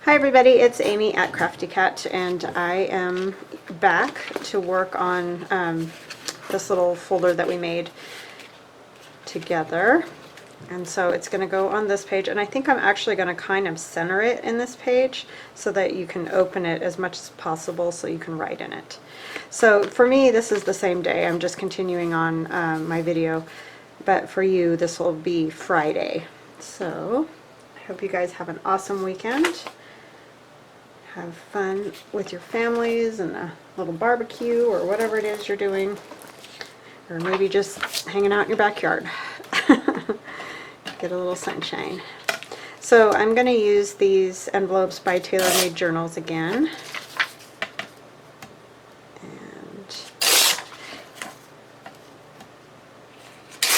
Hi everybody, it's Amy at Crafty Cat, and I am back to work on this little folder that we made together. And so it's going to go on this page, and I think I'm actually going to kind of center it in this page so that you can open it as much as possible so you can write in it. So for me, this is the same day. I'm just continuing on my video, but for you, this will be Friday. So I hope you guys have an awesome weekend. Have fun with your families and a little barbecue or whatever it is you're doing, or maybe just hanging out in your backyard. Get a little sunshine. So I'm going to use these envelopes by Tailor Made Journals again, and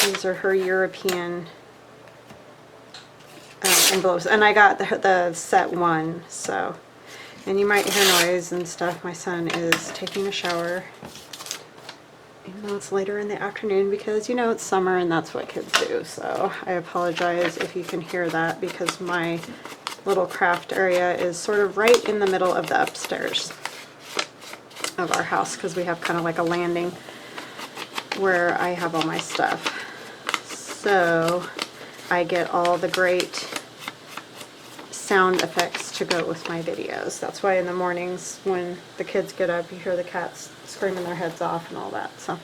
these are her European envelopes, and I got the set one. So. And you might hear noise and stuff. My son is taking a shower, even though it's later in the afternoon, because you know it's summer and that's what kids do. So I apologize if you can hear that, because my little craft area is sort of right in the middle of the upstairs of our house, because we have kind of like a landing where I have all my stuff. So I get all the great sound effects to go with my videos. That's why in the mornings when the kids get up, you hear the cats screaming their heads off and all that. So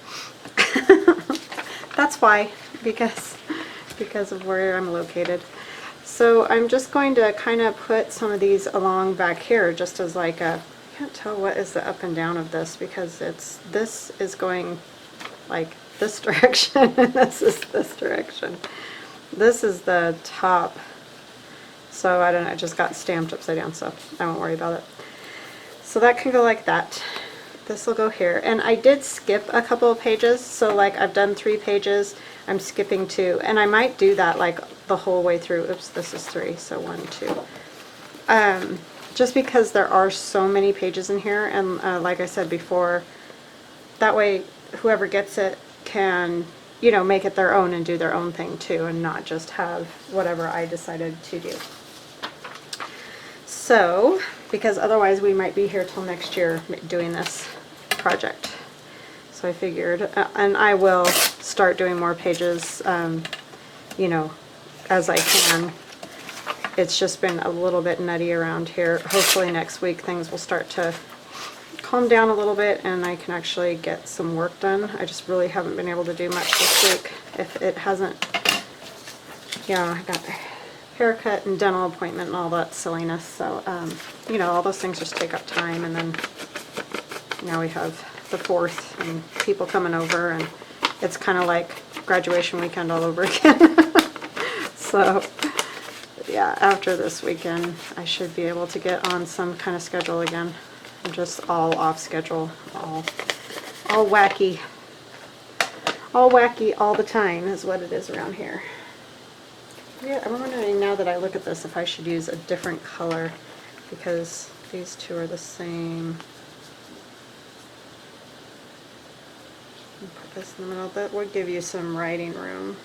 that's why, because of where I'm located. So I'm just going to kind of put some of these along back here, just as like a, I can't tell what is the up and down of this, because this is going like this direction and this is this direction. This is the top. So I don't know, it just got stamped upside down, so I won't worry about it. So that can go like that. This will go here. And I did skip a couple of pages, so like I've done 3 pages, I'm skipping 2. And I might do that like the whole way through. Oops, this is 3, so 1, 2. Just because there are so many pages in here, and like I said before, that way whoever gets it can, you know, make it their own and do their own thing too, and not just have whatever I decided to do. So, because otherwise we might be here till next year doing this project. So I figured, and I will start doing more pages, you know, as I can. It's just been a little bit nutty around here. Hopefully next week things will start to calm down a little bit and I can actually get some work done. I just really haven't been able to do much this week. If it hasn't, yeah, I got haircut and dental appointment and all that silliness, so you know, all those things just take up time, and then now we have the 4th and people coming over, and it's kind of like graduation weekend all over again. So yeah, after this weekend I should be able to get on some kind of schedule again. I'm just all off schedule, all wacky all the time is what it is around here. Yeah, I'm wondering now that I look at this if I should use a different color, because these two are the same. Put this in the middle. That would give you some writing room.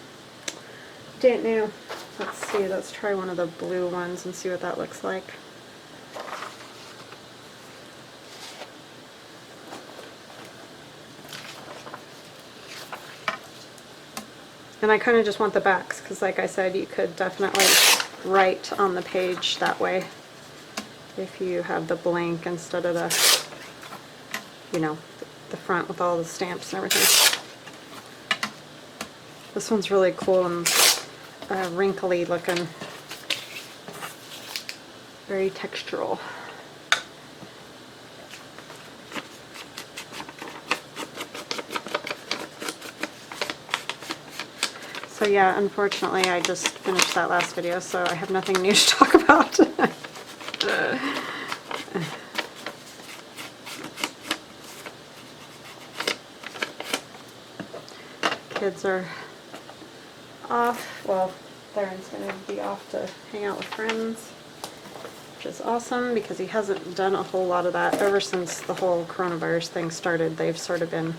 Didn't know. Let's see. Let's try one of the blue ones and see what that looks like. And I kind of just want the backs, because like I said, you could definitely write on the page that way if you have the blank instead of the, you know, the front with all the stamps and everything. This one's really cool and wrinkly looking, very textural. So yeah, unfortunately I just finished that last video, so I have nothing new to talk about. Kids are off. Well, Theron's going to be off to hang out with friends, which is awesome, because he hasn't done a whole lot of that ever since the whole coronavirus thing started. They've sort of been,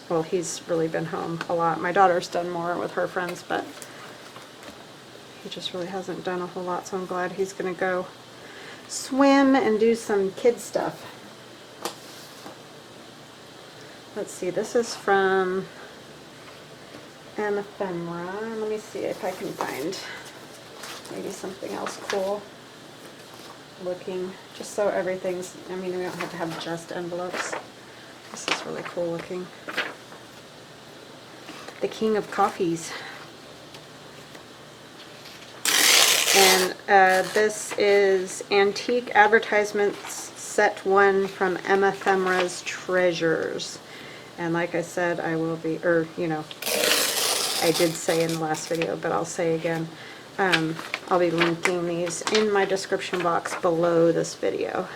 well, he's really been home a lot. My daughter's done more with her friends, but he just really hasn't done a whole lot, so I'm glad he's going to go. swim and do some kid stuff. Let's see, this is from Emmephemera. Let me see if I can find maybe something else cool looking, just so everything's, I mean, we don't have to have just envelopes. This is really cool looking. The King of Coffees. And this is Antique Advertisements Set 1 from Emmephemera's Treasures. And like I said, I will be, or you know, I did say in the last video, but I'll say again, I'll be linking these in my description box below this video.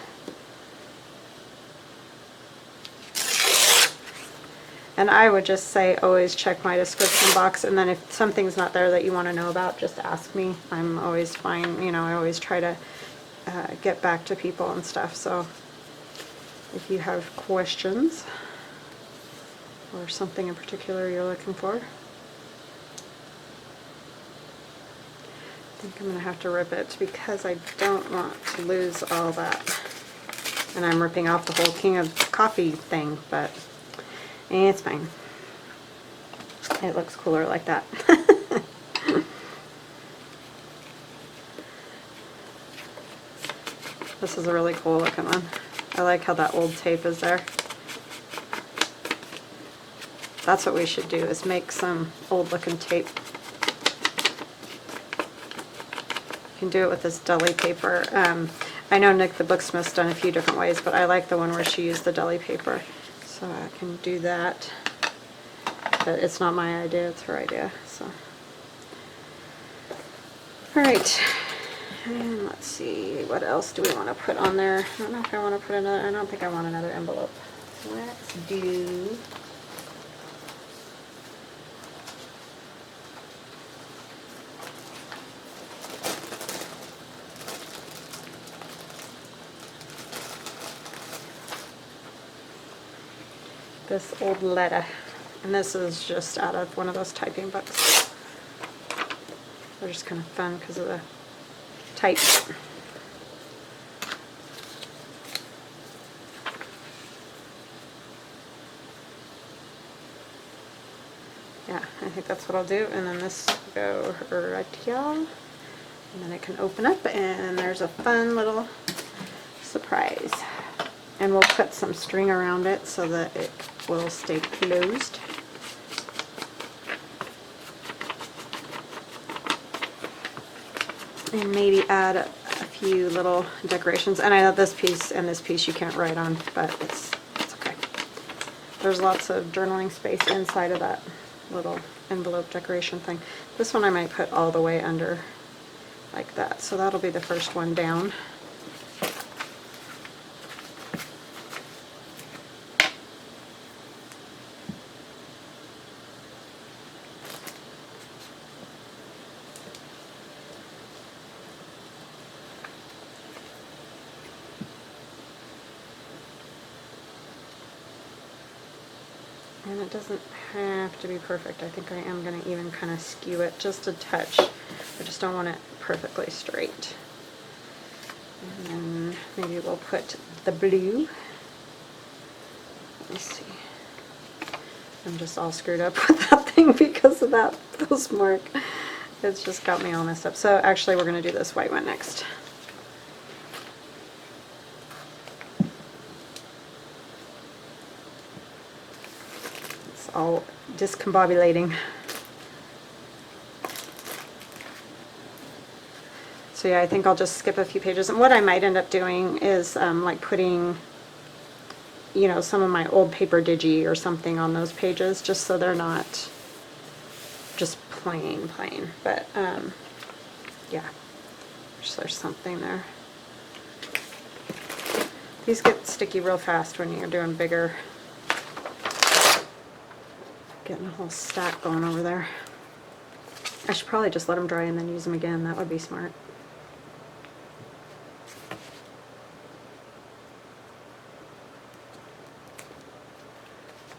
And I would just say always check my description box, and then if something's not there that you want to know about, just ask me. I'm always fine, you know, I always try to get back to people and stuff, so if you have questions or something in particular you're looking for. I think I'm going to have to rip it because I don't want to lose all that. And I'm ripping off the whole King of Coffee thing, but it's fine. It looks cooler like that. This is a really cool looking one. I like how that old tape is there. That's what we should do, is make some old looking tape. You can do it with this deli paper. I know Nick the Booksmith's done a few different ways, but I like the one where she used the deli paper. So I can do that. But it's not my idea, it's her idea. So, alright. And let's see, what else do we want to put on there? I don't know if I want to put another, I don't think I want another envelope. Let's do this old letter, and this is just out of one of those typing books. They're just kind of fun because of the type. Yeah, I think that's what I'll do, and then this will go right here, and then it can open up, and there's a fun little surprise. And we'll put some string around it so that it will stay closed. And maybe add a few little decorations. And I know this piece and this piece you can't write on, but it's okay. There's lots of journaling space inside of that little envelope decoration thing. This one I might put all the way under like that. So that'll be the first one down. And it doesn't have to be perfect. I think I am going to even kind of skew it just a touch. I just don't want it perfectly straight. And then maybe we'll put the blue. Let me see. I'm just all screwed up with that thing because of that postmark. It's just got me all messed up. So actually we're going to do this white one next. All discombobulating. So yeah, I think I'll just skip a few pages. And what I might end up doing is like putting, you know, some of my old paper digi or something on those pages, just so they're not just plain. But yeah, there's something there. These get sticky real fast when you're doing bigger. Getting a whole stack going over there. I should probably just let them dry and then use them again. That would be smart.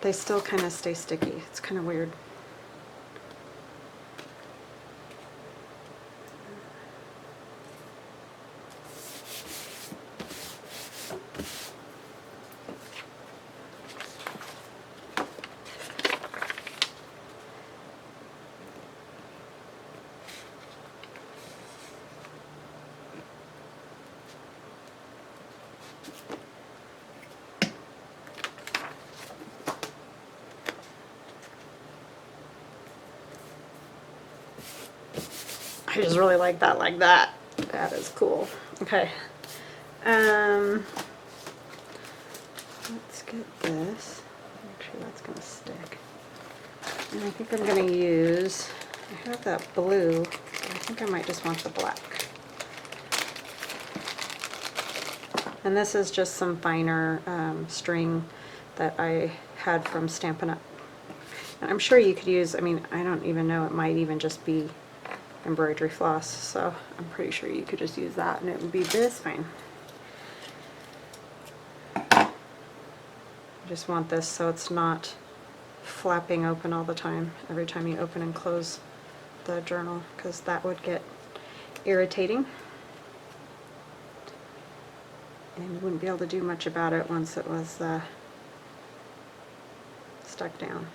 They still kind of stay sticky. It's kind of weird. I just really like that like that. That is cool. Okay. Let's get this. Make sure that's going to stick. And I think I'm going to use, I have that blue, but I think I might just want the black. And this is just some finer string that I had from Stampin' Up. And I'm sure you could use, I mean, I don't even know, it might even just be embroidery floss, so I'm pretty sure you could just use that and it would be this fine. I just want this so it's not flapping open all the time every time you open and close the journal, because that would get irritating and you wouldn't be able to do much about it once it was stuck down.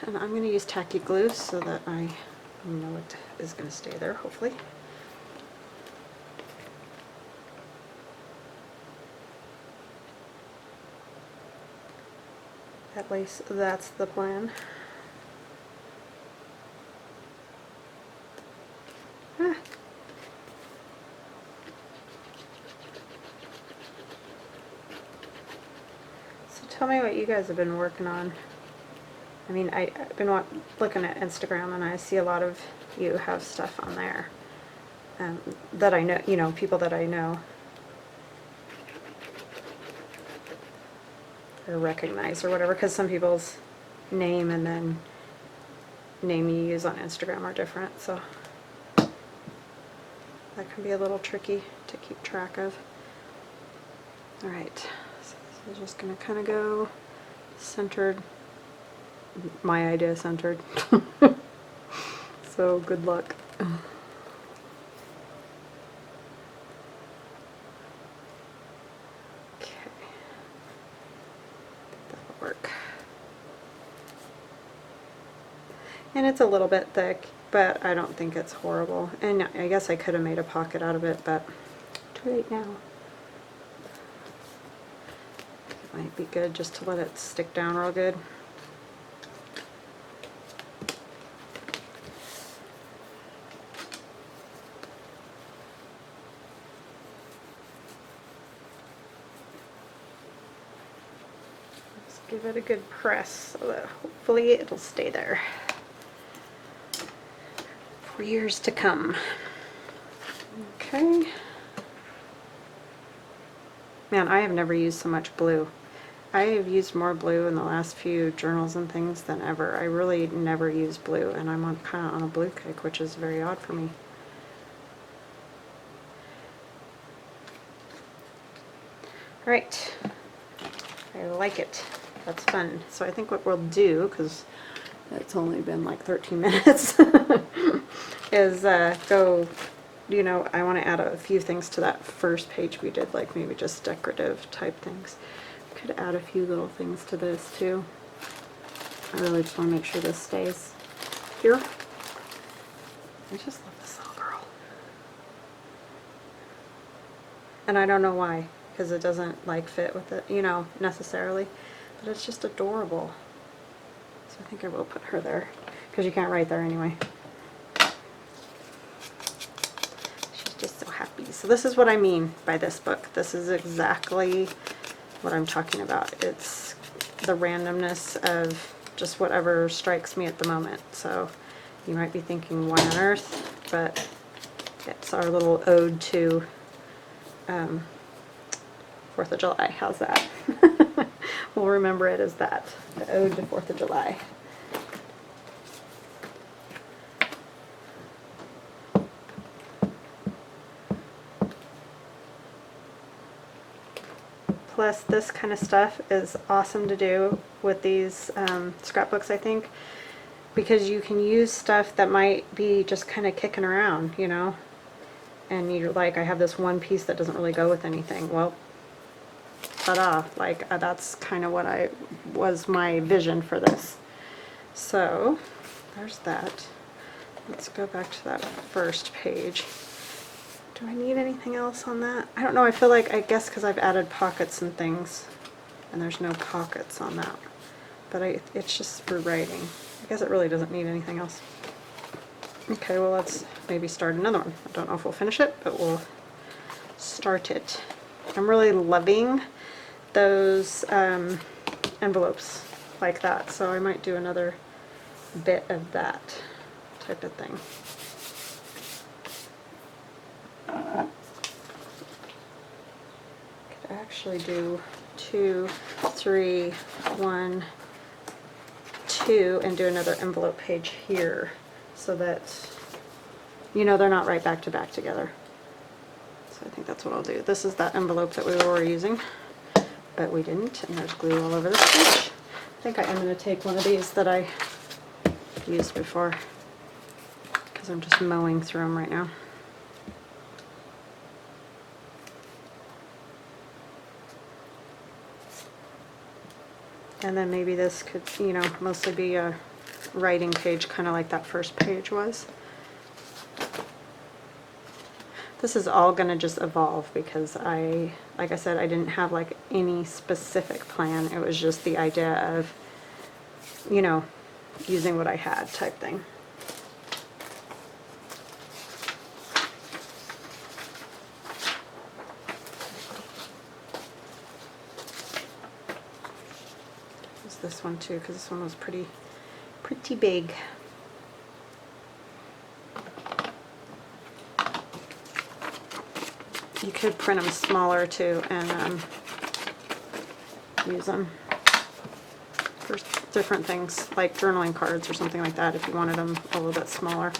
And I'm going to use tacky glue so that I know it is going to stay there, hopefully. At least that's the plan. Ah. So tell me what you guys have been working on. I mean, I've been looking at Instagram and I see a lot of you have stuff on there that I know, you know, people that I know or recognize or whatever, because some people's name and then name you use on Instagram are different, so that can be a little tricky to keep track of. Alright, so this is just going to kind of go centered. My idea centered. So good luck. Okay. That'll work. And it's a little bit thick, but I don't think it's horrible. And I guess I could have made a pocket out of it, but too late now. It might be good just to let it stick down real good. Give it a good press so that hopefully it'll stay there for years to come. Okay. Man, I have never used so much blue. I have used more blue in the last few journals and things than ever. I really never use blue, and I'm kind of on a blue kick, which is very odd for me. All right. I like it. That's fun. So I think what we'll do, because it's only been like 13 minutes, is go, you know, I want to add a few things to that first page we did, like maybe just decorative type things. Could add a few little things to this too. I really just want to make sure this stays here. I just love this little girl. And I don't know why, because it doesn't like fit with it, you know, necessarily. But it's just adorable. So I think I will put her there, because you can't write there anyway. She's just so happy. So this is what I mean by this book. This is exactly what I'm talking about. It's the randomness of just whatever strikes me at the moment. So you might be thinking, why on earth? But it's our little ode to 4th of July. How's that? We'll remember it as that, the ode to 4th of July. Plus, this kind of stuff is awesome to do with these scrapbooks, I think, because you can use stuff that might be just kind of kicking around, you know, and you're like, I have this one piece that doesn't really go with anything. Well, ta-da, like that's kind of what was my vision for this. So there's that. let's go back to that first page. Do I need anything else on that? I don't know, I feel like, I guess because I've added pockets and things, and there's no pockets on that. But it's just for writing. I guess it really doesn't need anything else. Okay, well let's maybe start another one. I don't know if we'll finish it, but we'll start it. I'm really loving those envelopes like that, so I might do another bit of that type of thing. Could actually do 2, 3, 1, 2, and do another envelope page here so that, you know, they're not right back to back together. So I think that's what I'll do. This is that envelope that we were using, but we didn't, and there's glue all over this page. I think I am going to take one of these that I used before, because I'm just mowing through them right now. And then maybe this could, you know, mostly be a writing page, kind of like that first page was. This is all going to just evolve because like I said, I didn't have like any specific plan. It was just the idea of, you know, using what I had type thing. Use this one too, because this one was pretty big. You could print them smaller too and use them for different things, like journaling cards or something like that, if you wanted them a little bit smaller.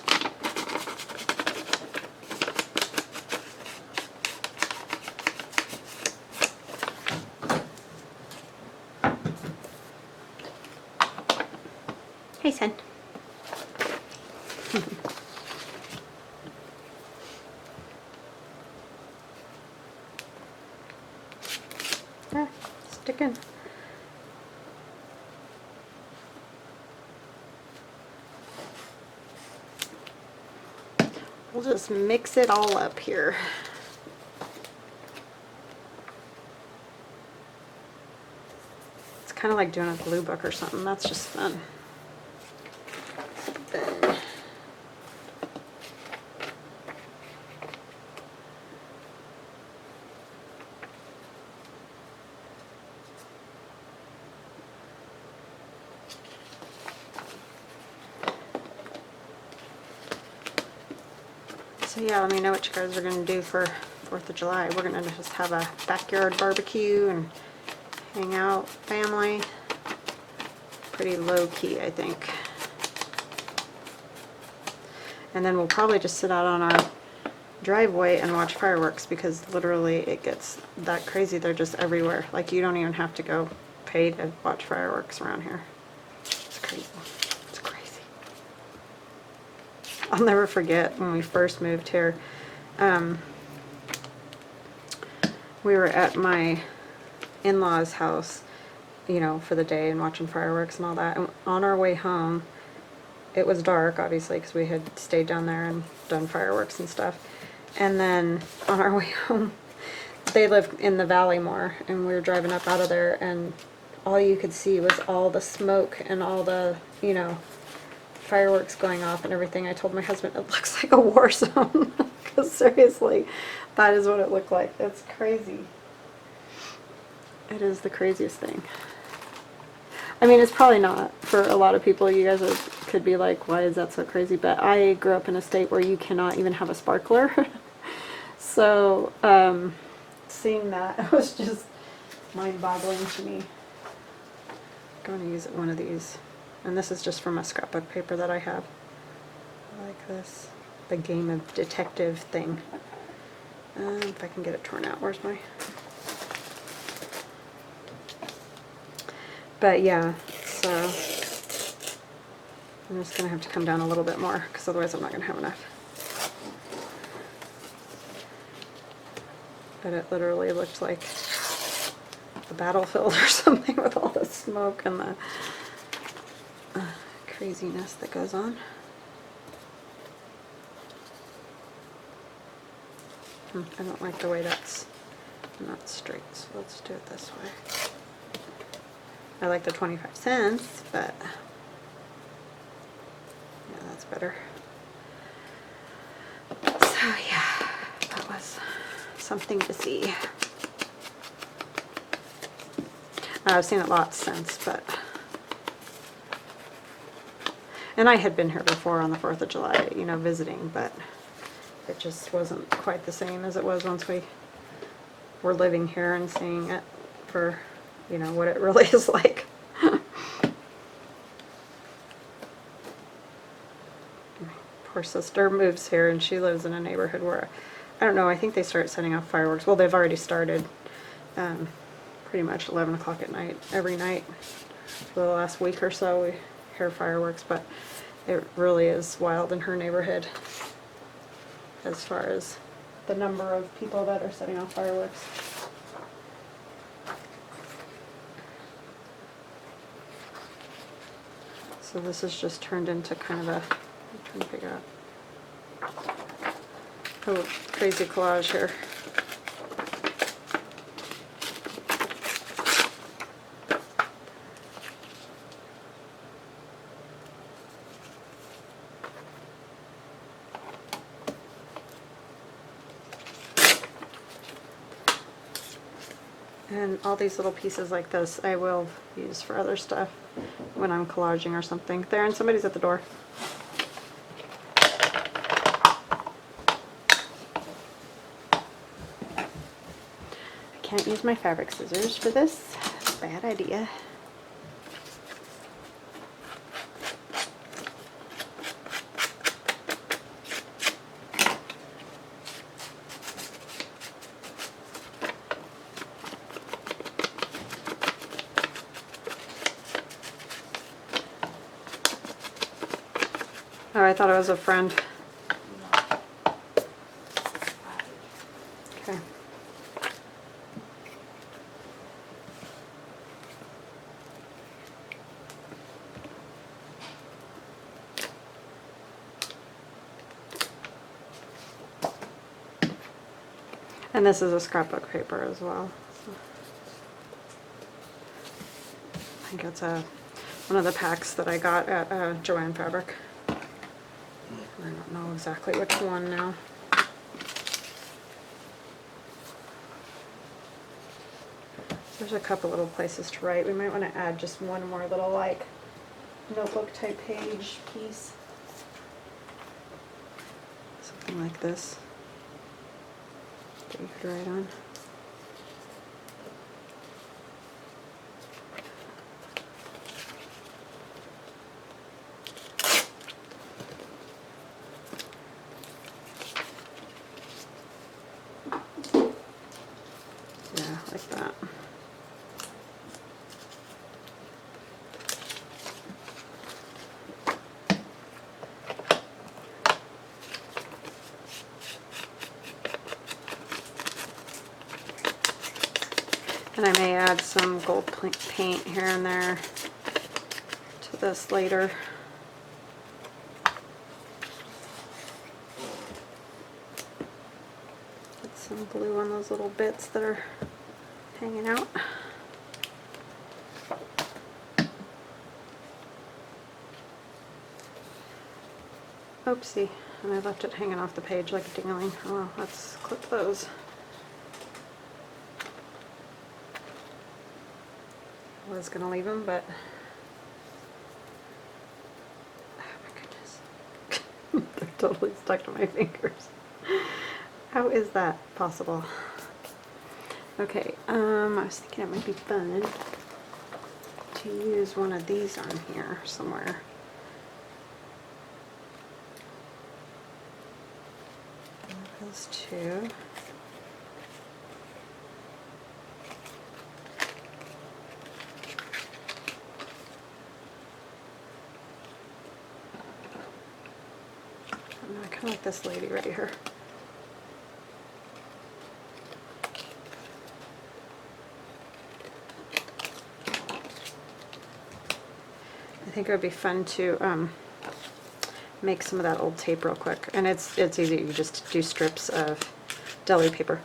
Hey, son. Stick in. We'll just mix it all up here. It's kind of like doing a glue book or something. That's just fun. Then so yeah, let me know what you guys are going to do for 4th of July. We're going to just have a backyard barbecue and hang out, family. Pretty low key, I think. And then we'll probably just sit out on our driveway and watch fireworks, because literally it gets that crazy. They're just everywhere. Like, you don't even have to go pay to watch fireworks around here. It's crazy. It's crazy. I'll never forget when we first moved here. We were at my in-laws' house, you know, for the day and watching fireworks and all that. And on our way home, it was dark, obviously, because we had stayed down there and done fireworks and stuff. And then on our way home, they live in the valley more, and we were driving up out of there, and all you could see was all the smoke and all the, you know, fireworks going off and everything. I told my husband, it looks like a war zone. Because seriously, that is what it looked like. It's crazy. It is the craziest thing. I mean, it's probably not for a lot of people. You guys could be like, why is that so crazy? But I grew up in a state where you cannot even have a sparkler. So seeing that was just mind-boggling to me. I'm going to use one of these. And this is just from a scrapbook paper that I have. I like this. The game of detective thing. If I can get it torn out. Where's my... But yeah, so I'm just going to have to come down a little bit more, because otherwise I'm not going to have enough. But it literally looked like a battlefield or something with all the smoke and the craziness that goes on. I don't like the way that's not straight, so let's do it this way. I like the 25 cents, but yeah, that's better. So yeah, that was something to see. I've seen it lots since, but, and I had been here before on the 4th of July, you know, visiting, but it just wasn't quite the same as it was once we were living here and seeing it for, you know, what it really is like. Poor sister moves here and she lives in a neighborhood where, I don't know, I think they start setting off fireworks. Well, they've already started pretty much 11 o'clock at night, every night for the last week or so. We hear fireworks, but it really is wild in her neighborhood as far as the number of people that are setting off fireworks. So this has just turned into kind of a, I'm trying to figure out, a crazy collage here. And all these little pieces like this I will use for other stuff when I'm collaging or something. There, and somebody's at the door. I can't use my fabric scissors for this. Bad idea. Oh, I thought it was a friend. Okay. And this is a scrapbook paper as well. So I think it's one of the packs that I got at Joann Fabric. I don't know exactly which one now. There's a couple little places to write. We might want to add just one more little like notebook type page piece. Something like this that you could write on. Like that. And I may add some gold paint here and there to this later. Put some glue on those little bits that are hanging out. Oopsie, and I left it hanging off the page like a dingling. Oh well, let's clip those. I was gonna leave them, but oh my goodness. They're totally stuck to my fingers. How is that possible? Okay, I was thinking it might be fun to use one of these on here somewhere. Those two. I kind of like this lady right here. I think it would be fun to make some of that old tape real quick, and it's easy. You just do strips of deli paper.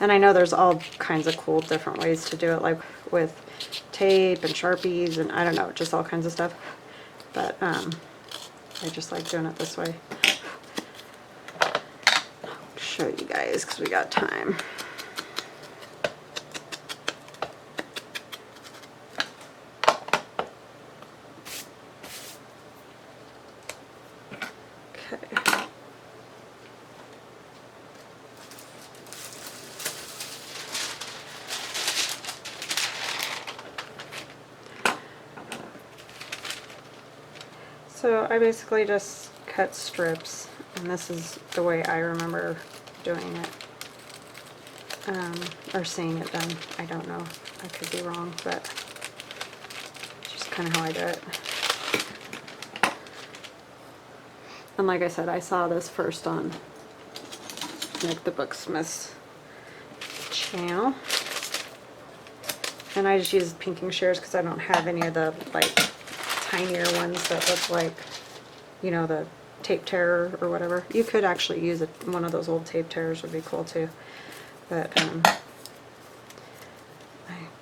And I know there's all kinds of cool different ways to do it, like with tape and Sharpies and I don't know, just all kinds of stuff. But I just like doing it this way. I'll show you guys because we got time. So I basically just cut strips, and this is the way I remember doing it, or seeing it done. I don't know, I could be wrong, but just kind of how I do it. And like I said, I saw this first on like the Booksmith's channel, and I just use pinking shears because I don't have any of the like tinier ones that look like, you know, the tape tear or whatever. You could actually use one of those old tape tearers, would be cool too, but I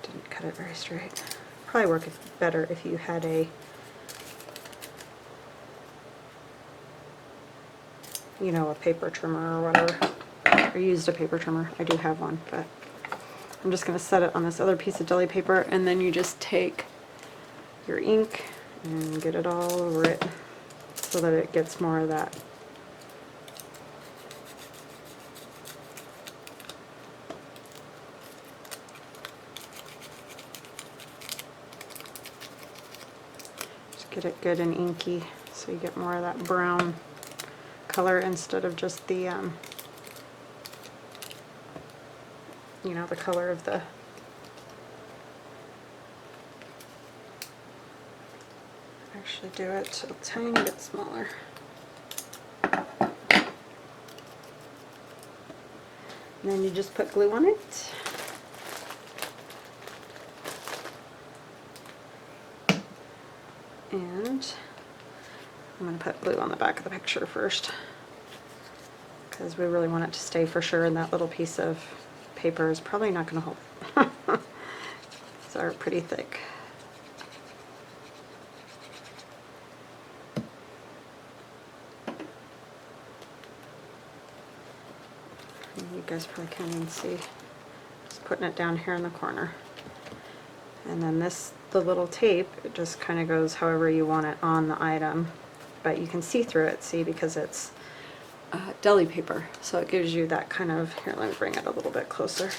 didn't cut it very straight. Probably work better if you had a, you know, a paper trimmer or whatever, or used a paper trimmer. I do have one, but I'm just going to set it on this other piece of deli paper, and then you just take your ink and get it all over it so that it gets more of that. Just get it good and inky so you get more of that brown color instead of just the, you know, the color of the actually do it a tiny bit smaller. And then you just put glue on it. And I'm going to put glue on the back of the picture first, because we really want it to stay for sure, and that little piece of paper is probably not going to hold. These are pretty thick. You guys probably can't even see. Just putting it down here in the corner. And then this, the little tape, it just kind of goes however you want it on the item, but you can see through it, see, because it's deli paper, so it gives you that kind of, here, let me bring it a little bit closer.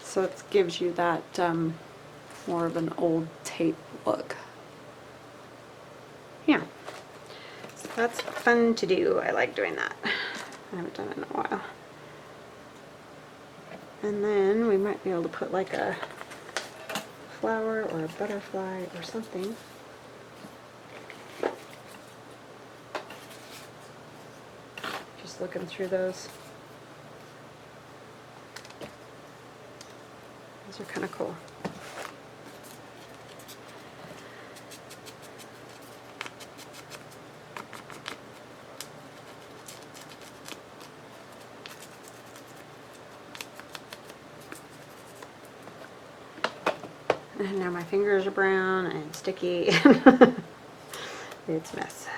So it gives you that more of an old tape look. Yeah, so that's fun to do. I like doing that. I haven't done it in a while. And then we might be able to put like a flower or a butterfly or something. Just looking through those. Those are kind of cool. And now my fingers are brown and sticky. It's a mess.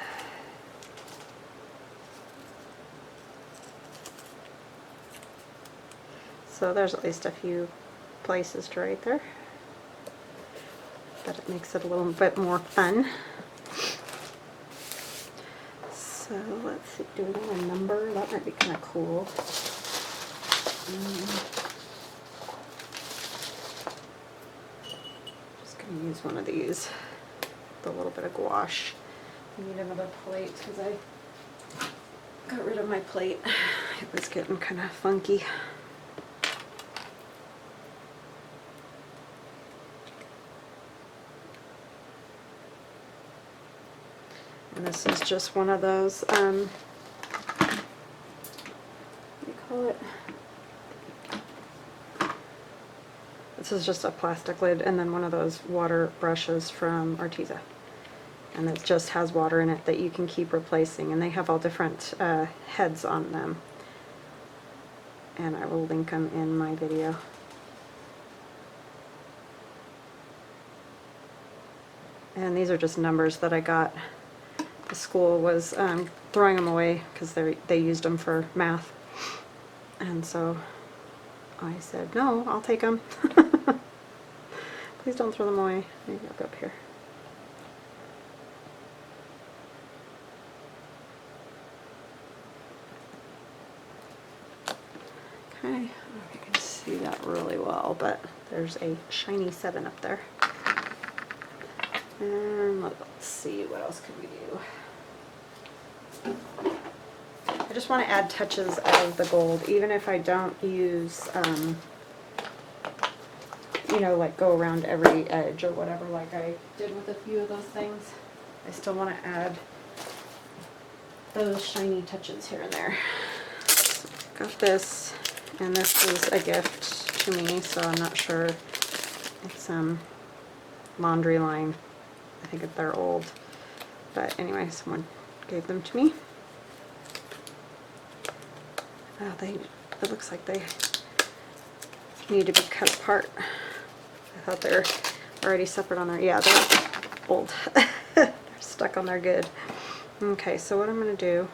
So there's at least a few places to write there, but it makes it a little bit more fun. So let's see, do we want a number? That might be kind of cool. Just going to use one of these with a little bit of gouache. I need another plate because I got rid of my plate. It was getting kind of funky. And this is just one of those, what do you call it? This is just a plastic lid, and then one of those water brushes from Arteza. and it just has water in it that you can keep replacing, and they have all different heads on them, and I will link them in my video. And these are just numbers that I got. The school was throwing them away because they used them for math, and so I said, no, I'll take them. Please don't throw them away. Maybe I'll go up here. Okay, I don't know if you can see that really well, but there's a shiny 7 up there. And let's see, what else can we do? I just want to add touches of the gold, even if I don't use, you know, like go around every edge or whatever like I did with a few of those things. I still want to add those shiny touches here and there. So got this, and this is a gift to me, so I'm not sure. It's laundry line. I think they're old, but anyway, someone gave them to me. Oh, it looks like they need to be cut apart. I thought they're already separate on there. Yeah, they're old. They're stuck on there good. Okay, so what I'm going to do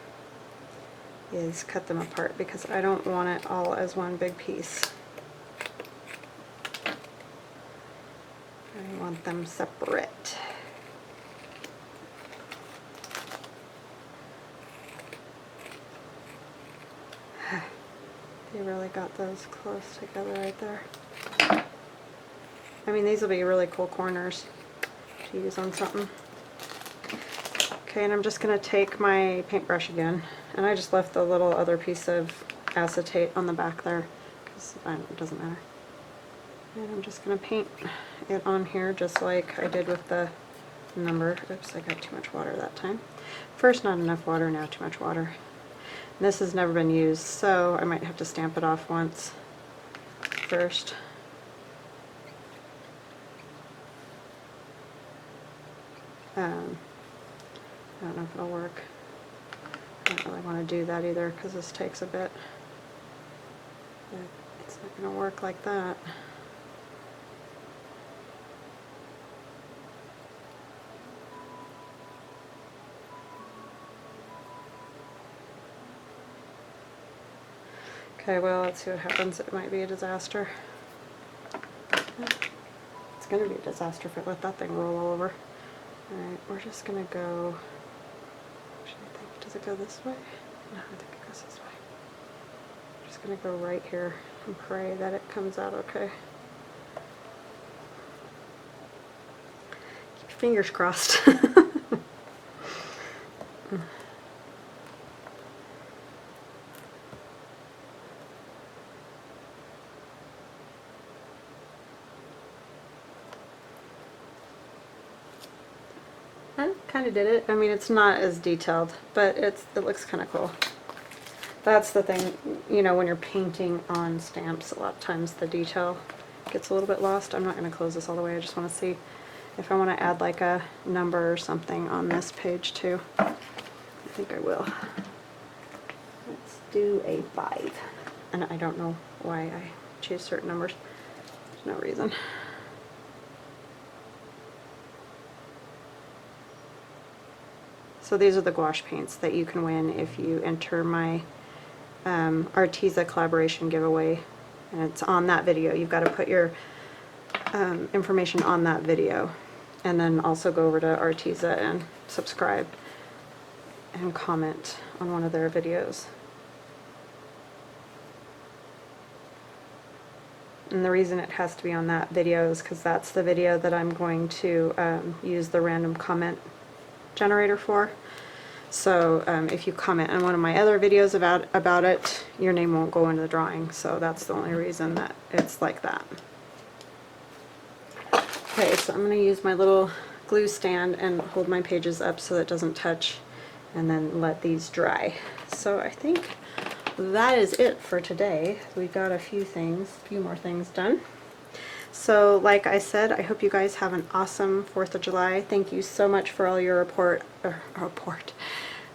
is cut them apart because I don't want it all as one big piece. I want them separate. They really got those close together right there. I mean, these will be really cool corners to use on something. Okay, and I'm just going to take my paintbrush again, and I just left the little other piece of acetate on the back there because it doesn't matter. And I'm just going to paint it on here just like I did with the number. Oops, I got too much water that time. First not enough water, now too much water. And this has never been used, so I might have to stamp it off once first. I don't know if it'll work. I don't really want to do that either because this takes a bit. But it's not going to work like that. Okay, well, let's see what happens. It might be a disaster. It's going to be a disaster if I let that thing roll all over. Alright, we're just going to go... Actually, I think, does it go this way? No, I think it goes this way. I'm just going to go right here and pray that it comes out okay. Keep your fingers crossed. Kind of did it. I mean, it's not as detailed, but it looks kind of cool. That's the thing, you know, when you're painting on stamps, a lot of times the detail gets a little bit lost. I'm not going to close this all the way. I just want to see if I want to add like a number or something on this page too. I think I will. Let's do a 5. And I don't know why I choose certain numbers. There's no reason. So these are the gouache paints that you can win if you enter my Arteza collaboration giveaway, and it's on that video. You've got to put your information on that video, and then also go over to Arteza and subscribe and comment on one of their videos. And the reason it has to be on that video is because that's the video that I'm going to use the random comment generator for. So if you comment on one of my other videos about it, your name won't go into the drawing. So that's the only reason that it's like that. Okay, so I'm going to use my little glue stand and hold my pages up so that it doesn't touch, and then let these dry. So I think that is it for today. We got a few more things done. So like I said, I hope you guys have an awesome 4th of July. Thank you so much for all your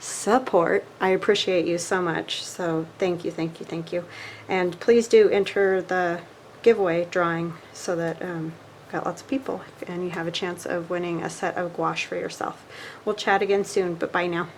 support. I appreciate you so much. So thank you, thank you, thank you. And please do enter the giveaway drawing so that got lots of people and you have a chance of winning a set of gouache for yourself. We'll chat again soon, but bye now.